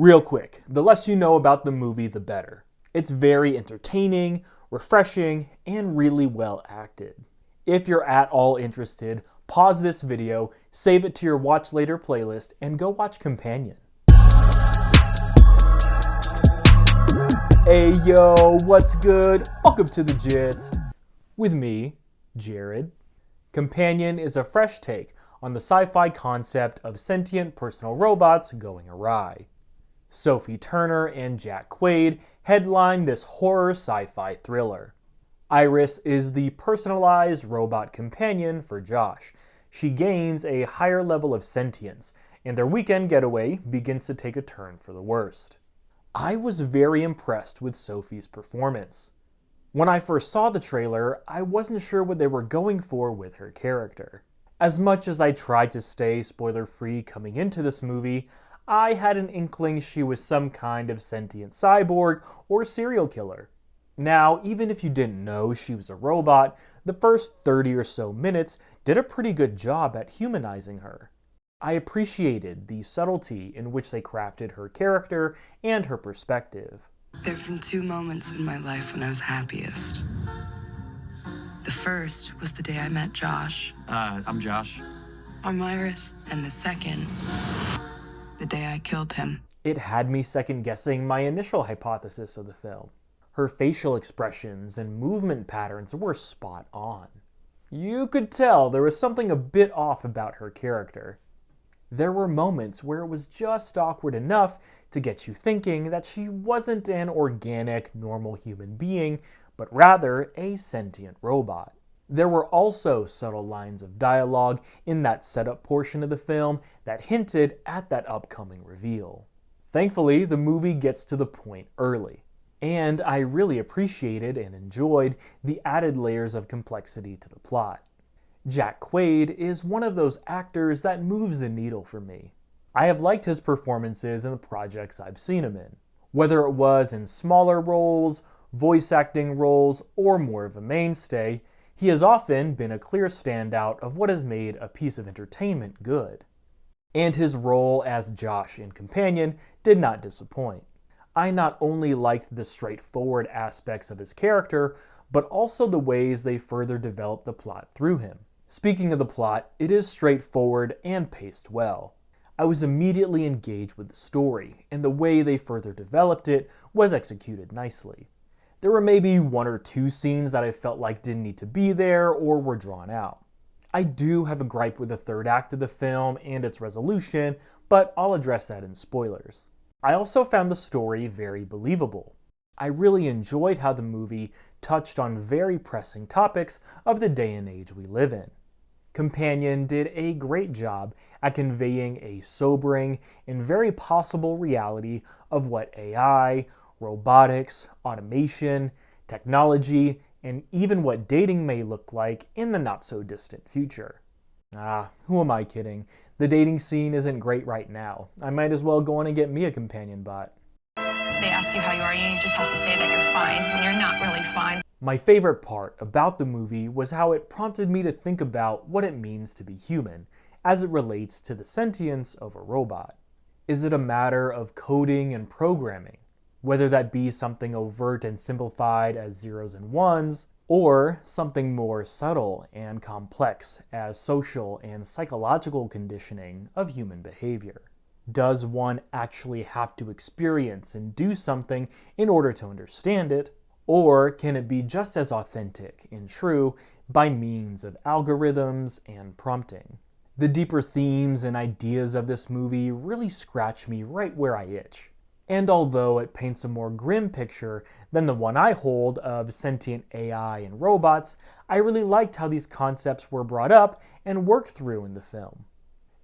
Real quick, the less you know about the movie, the better. It's very entertaining, refreshing, and really well acted. If you're at all interested, pause this video, save it to your watch later playlist, and go watch Companion. Hey yo, what's good? Welcome to The Gist. With me, Jared. Companion is a fresh take on the sci-fi concept of sentient personal robots going awry. Sophie Turner and Jack Quaid headline this horror sci-fi thriller. Iris is the personalized robot companion for Josh. She gains a higher level of sentience, and their weekend getaway begins to take a turn for the worst. I was very impressed with Sophie's performance. When I first saw the trailer, I wasn't sure what they were going for with her character. As much as I tried to stay spoiler-free coming into this movie, I had an inkling she was some kind of sentient cyborg or serial killer. Now, even if you didn't know she was a robot, the first 30 or so minutes did a pretty good job at humanizing her. I appreciated the subtlety in which they crafted her character and her perspective. There have been two moments in my life when I was happiest. The first was the day I met Josh. I'm Josh. I'm Iris. And the second, the day I killed him. It had me second-guessing my initial hypothesis of the film. Her facial expressions and movement patterns were spot on. You could tell there was something a bit off about her character. There were moments where it was just awkward enough to get you thinking that she wasn't an organic, normal human being, but rather a sentient robot. There were also subtle lines of dialogue in that setup portion of the film that hinted at that upcoming reveal. Thankfully, the movie gets to the point early, and I really appreciated and enjoyed the added layers of complexity to the plot. Jack Quaid is one of those actors that moves the needle for me. I have liked his performances in the projects I've seen him in. Whether it was in smaller roles, voice acting roles, or more of a mainstay, he has often been a clear standout of what has made a piece of entertainment good. And his role as Josh in Companion did not disappoint. I not only liked the straightforward aspects of his character, but also the ways they further developed the plot through him. Speaking of the plot, it is straightforward and paced well. I was immediately engaged with the story, and the way they further developed it was executed nicely. There were maybe one or two scenes that I felt like didn't need to be there or were drawn out. I do have a gripe with the third act of the film and its resolution, but I'll address that in spoilers. I also found the story very believable. I really enjoyed how the movie touched on very pressing topics of the day and age we live in. Companion did a great job at conveying a sobering and very possible reality of what AI, robotics, automation, technology, and even what dating may look like in the not-so-distant future. Who am I kidding? The dating scene isn't great right now. I might as well go on and get me a companion bot. They ask you how you are, and you just have to say that you're fine when you're not really fine. My favorite part about the movie was how it prompted me to think about what it means to be human, as it relates to the sentience of a robot. Is it a matter of coding and programming? Whether that be something overt and simplified as zeros and ones, or something more subtle and complex as social and psychological conditioning of human behavior. Does one actually have to experience and do something in order to understand it? Or can it be just as authentic and true by means of algorithms and prompting? The deeper themes and ideas of this movie really scratch me right where I itch. And although it paints a more grim picture than the one I hold of sentient AI and robots, I really liked how these concepts were brought up and worked through in the film.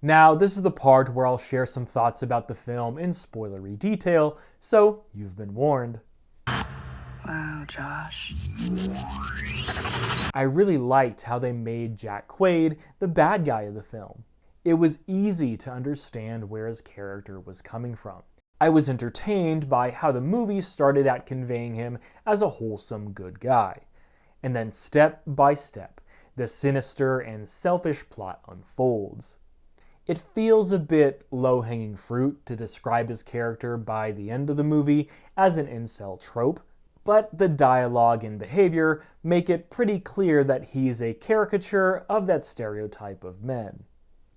Now, this is the part where I'll share some thoughts about the film in spoilery detail, so you've been warned. Wow, Josh. I really liked how they made Jack Quaid the bad guy of the film. It was easy to understand where his character was coming from. I was entertained by how the movie started at conveying him as a wholesome good guy, and then step by step, the sinister and selfish plot unfolds. It feels a bit low-hanging fruit to describe his character by the end of the movie as an incel trope, but the dialogue and behavior make it pretty clear that he's a caricature of that stereotype of men.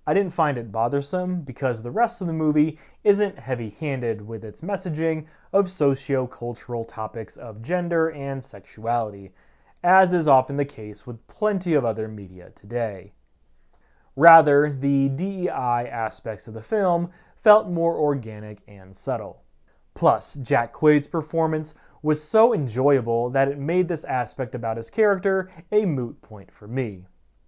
I didn't find it bothersome because the rest of the movie isn't heavy-handed with its messaging of socio-cultural topics of gender and sexuality, as is often the case with plenty of other media today. Rather, the DEI aspects of the film felt more organic and subtle. Plus, Jack Quaid's performance was so enjoyable that it made this aspect about his character a moot point for me.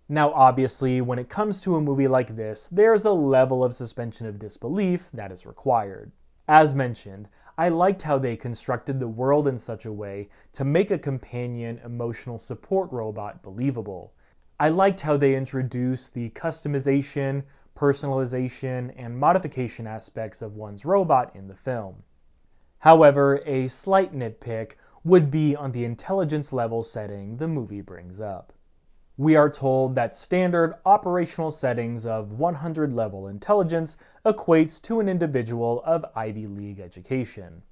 Now, obviously, when it comes to a movie like this, there's a level of suspension of disbelief that is required. As mentioned, I liked how they constructed the world in such a way to make a companion emotional support robot believable. I liked how they introduced the customization, personalization, and modification aspects of one's robot in the film. However, a slight nitpick would be on the intelligence level setting the movie brings up. We are told that standard operational settings of 100 level intelligence equates to an individual of Ivy League education.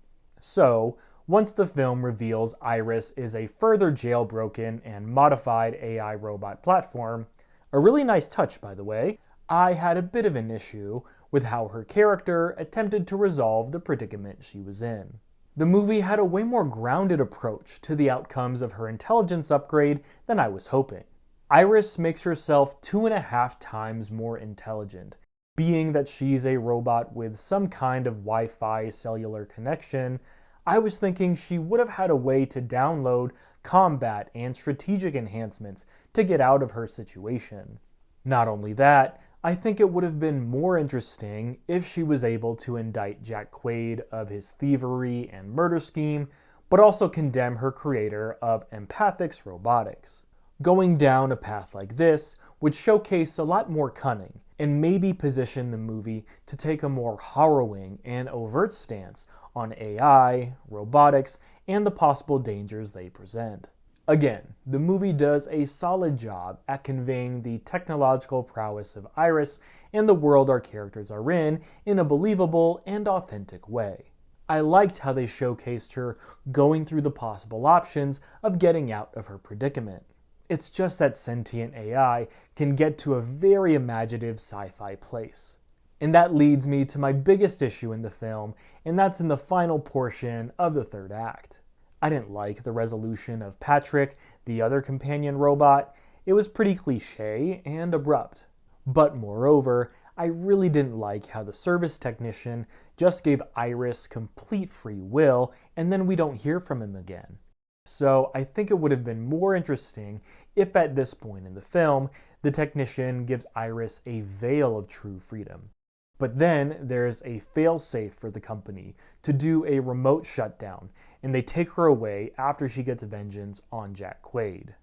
So, once the film reveals Iris is a further jailbroken and modified AI robot platform, a really nice touch by the way, I had a bit of an issue with how her character attempted to resolve the predicament she was in. The movie had a way more grounded approach to the outcomes of her intelligence upgrade than I was hoping. Iris makes herself 2.5 times more intelligent, being that she's a robot with some kind of Wi-Fi cellular connection. I was thinking she would have had a way to download combat and strategic enhancements to get out of her situation. Not only that, I think it would have been more interesting if she was able to indict Jack Quaid of his thievery and murder scheme, but also condemn her creator of Empathix Robotics. Going down a path like this would showcase a lot more cunning and maybe position the movie to take a more harrowing and overt stance on AI, robotics, and the possible dangers they present. Again, the movie does a solid job at conveying the technological prowess of Iris and the world our characters are in a believable and authentic way. I liked how they showcased her going through the possible options of getting out of her predicament. It's just that sentient AI can get to a very imaginative sci-fi place. And that leads me to my biggest issue in the film, and that's in the final portion of the third act. I didn't like the resolution of Patrick, the other companion robot. It was pretty cliche and abrupt. But moreover, I really didn't like how the service technician just gave Iris complete free will and then we don't hear from him again. So I think it would have been more interesting if at this point in the film, the technician gives Iris a veil of true freedom. But then there's a fail-safe for the company to do a remote shutdown, and they take her away after she gets vengeance on Jack Quaid.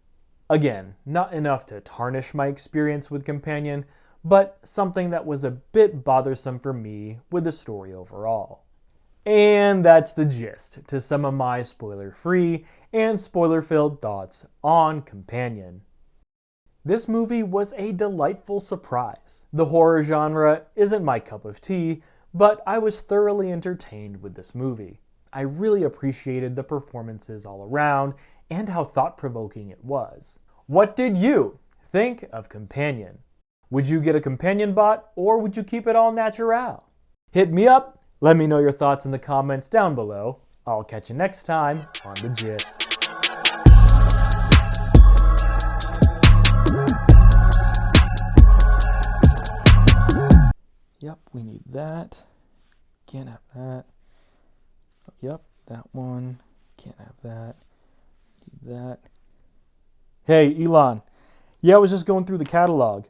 Again, not enough to tarnish my experience with Companion, but something that was a bit bothersome for me with the story overall. And that's the gist to some of my spoiler-free and spoiler-filled thoughts on Companion. This movie was a delightful surprise. The horror genre isn't my cup of tea, but I was thoroughly entertained with this movie. I really appreciated the performances all around and how thought-provoking it was. What did you think of Companion? Would you get a companion bot or would you keep it all natural? Hit me up. Let me know your thoughts in the comments down below. I'll catch you next time on The Gist. Yep, we need that. Can't have that. Yep, that one. Can't have that. Need that. Hey, Elon. Yeah, I was just going through the catalog.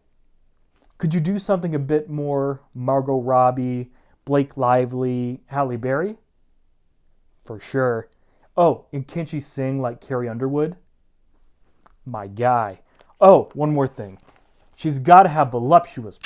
Could you do something a bit more Margot Robbie, Blake Lively, Halle Berry? For sure. Oh, and can't she sing like Carrie Underwood? My guy. Oh, one more thing. She's got to have voluptuous